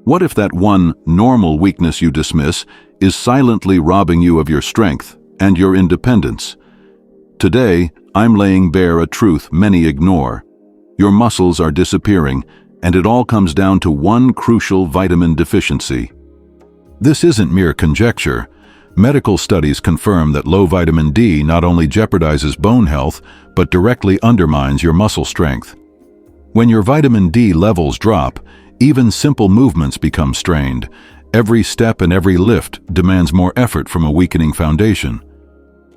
What if that one normal weakness you dismiss is silently robbing you of your strength and your independence? Today, I'm laying bare a truth many ignore. Your muscles are disappearing, and it all comes down to one crucial vitamin deficiency. This isn't mere conjecture. Medical studies confirm that low vitamin D not only jeopardizes bone health, but directly undermines your muscle strength. When your vitamin D levels drop, even simple movements become strained. Every step and every lift demands more effort from a weakening foundation.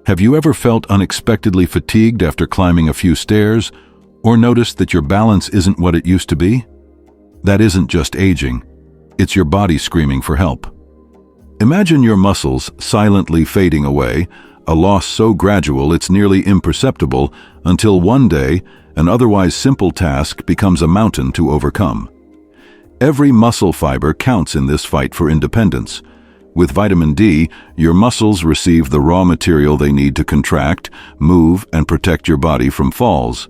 Have you ever felt unexpectedly fatigued after climbing a few stairs, or noticed that your balance isn't what it used to be? That isn't just aging. It's your body screaming for help. Imagine your muscles silently fading away, a loss so gradual it's nearly imperceptible, until one day, an otherwise simple task becomes a mountain to overcome. Every muscle fiber counts in this fight for independence. With vitamin D, your muscles receive the raw material they need to contract, move, and protect your body from falls.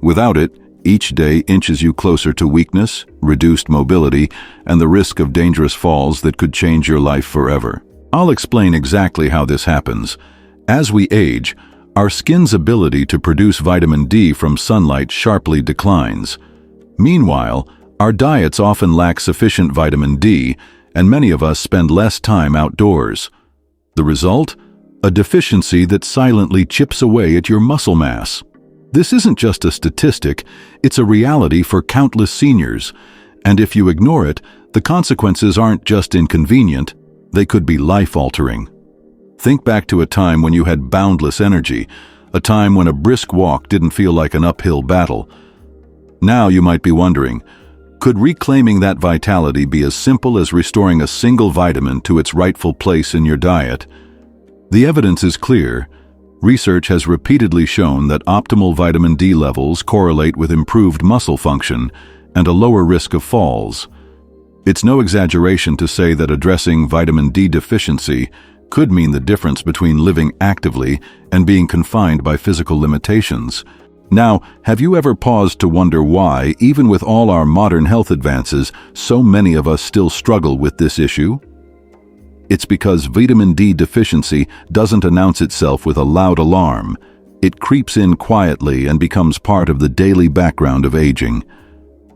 Without it, each day inches you closer to weakness, reduced mobility, and the risk of dangerous falls that could change your life forever. I'll explain exactly how this happens. As we age, our skin's ability to produce vitamin D from sunlight sharply declines. Meanwhile, our diets often lack sufficient vitamin D, and many of us spend less time outdoors. The result? A deficiency that silently chips away at your muscle mass. This isn't just a statistic, it's a reality for countless seniors. And if you ignore it, the consequences aren't just inconvenient, they could be life-altering. Think back to a time when you had boundless energy, a time when a brisk walk didn't feel like an uphill battle. Now you might be wondering, could reclaiming that vitality be as simple as restoring a single vitamin to its rightful place in your diet? The evidence is clear. Research has repeatedly shown that optimal vitamin D levels correlate with improved muscle function and a lower risk of falls. It's no exaggeration to say that addressing vitamin D deficiency could mean the difference between living actively and being confined by physical limitations. Now, have you ever paused to wonder why, even with all our modern health advances, so many of us still struggle with this issue? It's because vitamin D deficiency doesn't announce itself with a loud alarm. It creeps in quietly and becomes part of the daily background of aging.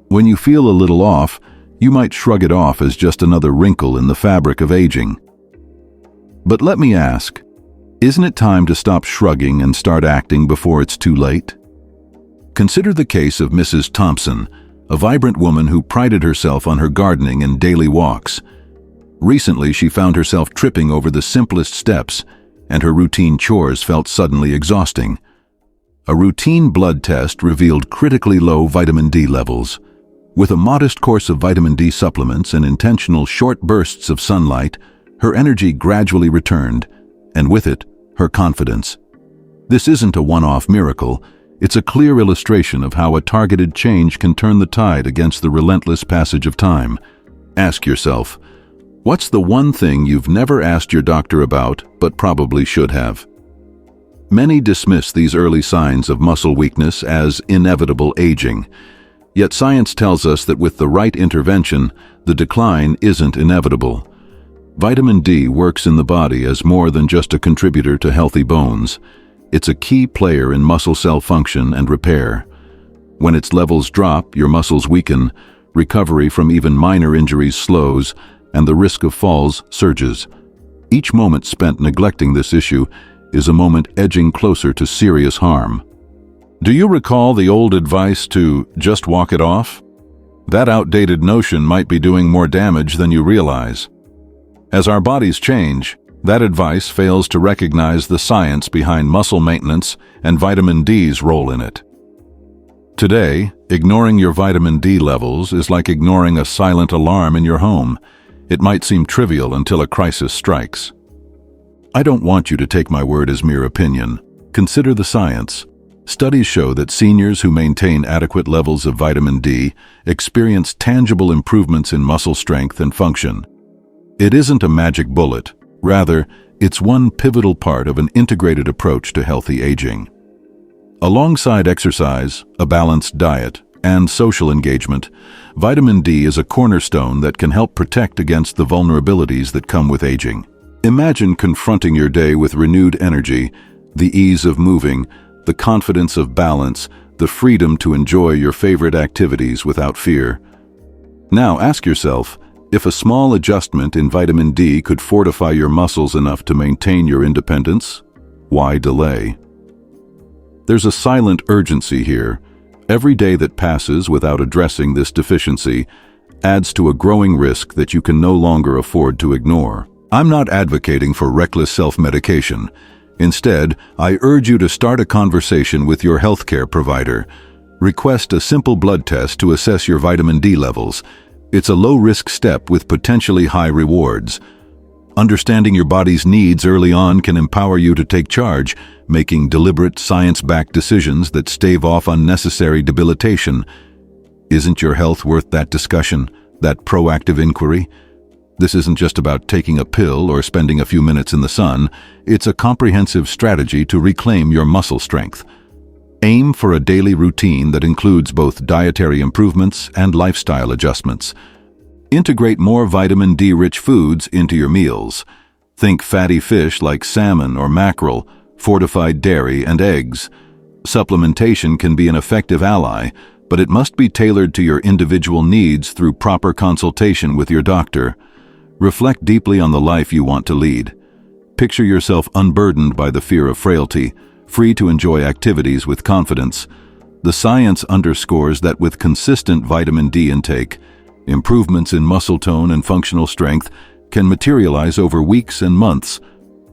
When you feel a little off, you might shrug it off as just another wrinkle in the fabric of aging. But let me ask, isn't it time to stop shrugging and start acting before it's too late? Consider the case of Mrs. Thompson, a vibrant woman who prided herself on her gardening and daily walks. Recently, she found herself tripping over the simplest steps, and her routine chores felt suddenly exhausting. A routine blood test revealed critically low vitamin D levels. With a modest course of vitamin D supplements and intentional short bursts of sunlight, her energy gradually returned, and with it, her confidence. This isn't a one-off miracle. It's a clear illustration of how a targeted change can turn the tide against the relentless passage of time. Ask yourself, what's the one thing you've never asked your doctor about, but probably should have? Many dismiss these early signs of muscle weakness as inevitable aging. Yet science tells us that with the right intervention, the decline isn't inevitable. Vitamin D works in the body as more than just a contributor to healthy bones. It's a key player in muscle cell function and repair. When its levels drop, your muscles weaken, recovery from even minor injuries slows, and the risk of falls surges. Each moment spent neglecting this issue is a moment edging closer to serious harm. Do you recall the old advice to just walk it off? That outdated notion might be doing more damage than you realize. As our bodies change, that advice fails to recognize the science behind muscle maintenance and vitamin D's role in it. Today, ignoring your vitamin D levels is like ignoring a silent alarm in your home. It might seem trivial until a crisis strikes. I don't want you to take my word as mere opinion. Consider the science. Studies show that seniors who maintain adequate levels of vitamin D experience tangible improvements in muscle strength and function. It isn't a magic bullet. Rather, it's one pivotal part of an integrated approach to healthy aging. Alongside exercise, a balanced diet, and social engagement, vitamin D is a cornerstone that can help protect against the vulnerabilities that come with aging. Imagine confronting your day with renewed energy, the ease of moving, the confidence of balance, the freedom to enjoy your favorite activities without fear. Now ask yourself, if a small adjustment in vitamin D could fortify your muscles enough to maintain your independence, why delay? There's a silent urgency here. Every day that passes without addressing this deficiency adds to a growing risk that you can no longer afford to ignore. I'm not advocating for reckless self-medication. Instead, I urge you to start a conversation with your healthcare provider. Request a simple blood test to assess your vitamin D levels. It's a low-risk step with potentially high rewards. Understanding your body's needs early on can empower you to take charge, making deliberate, science-backed decisions that stave off unnecessary debilitation. Isn't your health worth that discussion, that proactive inquiry? This isn't just about taking a pill or spending a few minutes in the sun. It's a comprehensive strategy to reclaim your muscle strength. Aim for a daily routine that includes both dietary improvements and lifestyle adjustments. Integrate more vitamin D-rich foods into your meals. Think fatty fish like salmon or mackerel, fortified dairy, and eggs. Supplementation can be an effective ally, but it must be tailored to your individual needs through proper consultation with your doctor. Reflect deeply on the life you want to lead. Picture yourself unburdened by the fear of frailty, free to enjoy activities with confidence. The science underscores that with consistent vitamin D intake, improvements in muscle tone and functional strength can materialize over weeks and months,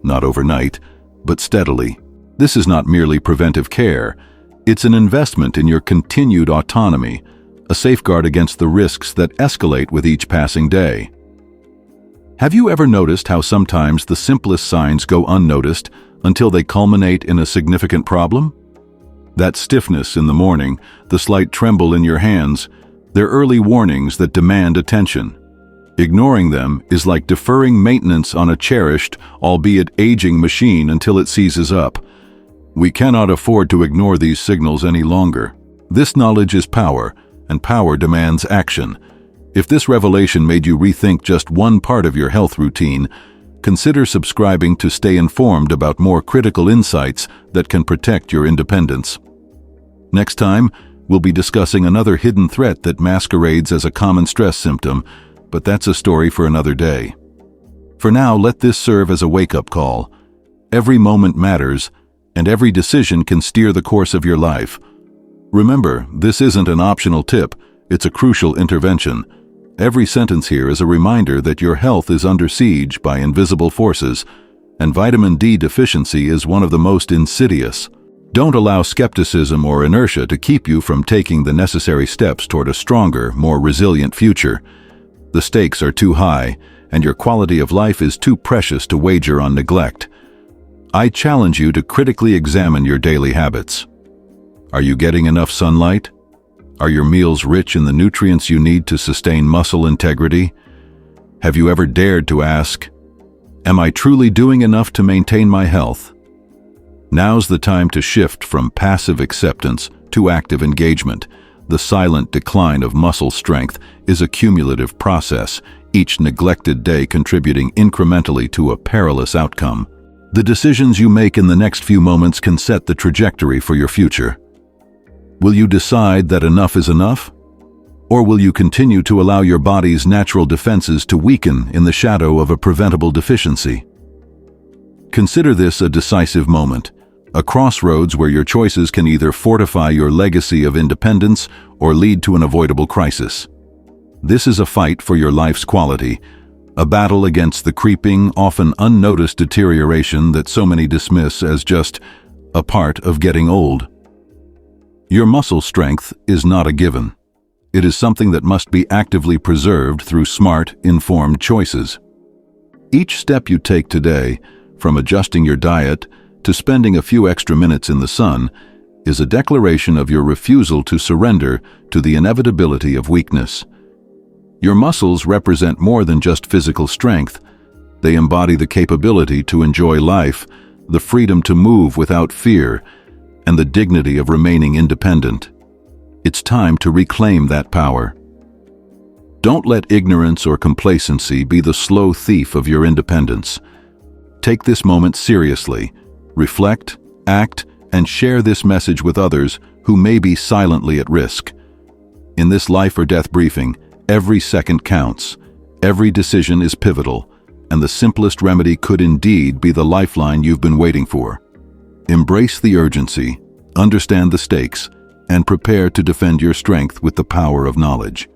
not overnight, but steadily. This is not merely preventive care. It's an investment in your continued autonomy, a safeguard against the risks that escalate with each passing day. Have you ever noticed how sometimes the simplest signs go unnoticed until they culminate in a significant problem? That stiffness in the morning, the slight tremble in your hands, they're early warnings that demand attention. Ignoring them is like deferring maintenance on a cherished, albeit aging machine until it seizes up. We cannot afford to ignore these signals any longer. This knowledge is power, and power demands action. If this revelation made you rethink just one part of your health routine, consider subscribing to stay informed about more critical insights that can protect your independence. Next time, we'll be discussing another hidden threat that masquerades as a common stress symptom, but that's a story for another day. For now, let this serve as a wake-up call. Every moment matters, and every decision can steer the course of your life. Remember, this isn't an optional tip, it's a crucial intervention. Every sentence here is a reminder that your health is under siege by invisible forces, and vitamin D deficiency is one of the most insidious. Don't allow skepticism or inertia to keep you from taking the necessary steps toward a stronger, more resilient future. The stakes are too high, and your quality of life is too precious to wager on neglect. I challenge you to critically examine your daily habits. Are you getting enough sunlight? Are your meals rich in the nutrients you need to sustain muscle integrity? Have you ever dared to ask, am I truly doing enough to maintain my health? Now's the time to shift from passive acceptance to active engagement. The silent decline of muscle strength is a cumulative process, each neglected day contributing incrementally to a perilous outcome. The decisions you make in the next few moments can set the trajectory for your future. Will you decide that enough is enough? Or will you continue to allow your body's natural defenses to weaken in the shadow of a preventable deficiency? Consider this a decisive moment, a crossroads where your choices can either fortify your legacy of independence or lead to an avoidable crisis. This is a fight for your life's quality, a battle against the creeping, often unnoticed deterioration that so many dismiss as just a part of getting old. Your muscle strength is not a given. It is something that must be actively preserved through smart, informed choices. Each step you take today, from adjusting your diet to spending a few extra minutes in the sun, is a declaration of your refusal to surrender to the inevitability of weakness. Your muscles represent more than just physical strength. They embody the capability to enjoy life, the freedom to move without fear, and the dignity of remaining independent. It's time to reclaim that power. Don't let ignorance or complacency be the slow thief of your independence. Take this moment seriously. Reflect, act, and share this message with others who may be silently at risk. In this life or death briefing, every second counts, every decision is pivotal, and the simplest remedy could indeed be the lifeline you've been waiting for. Embrace the urgency, understand the stakes, and prepare to defend your strength with the power of knowledge.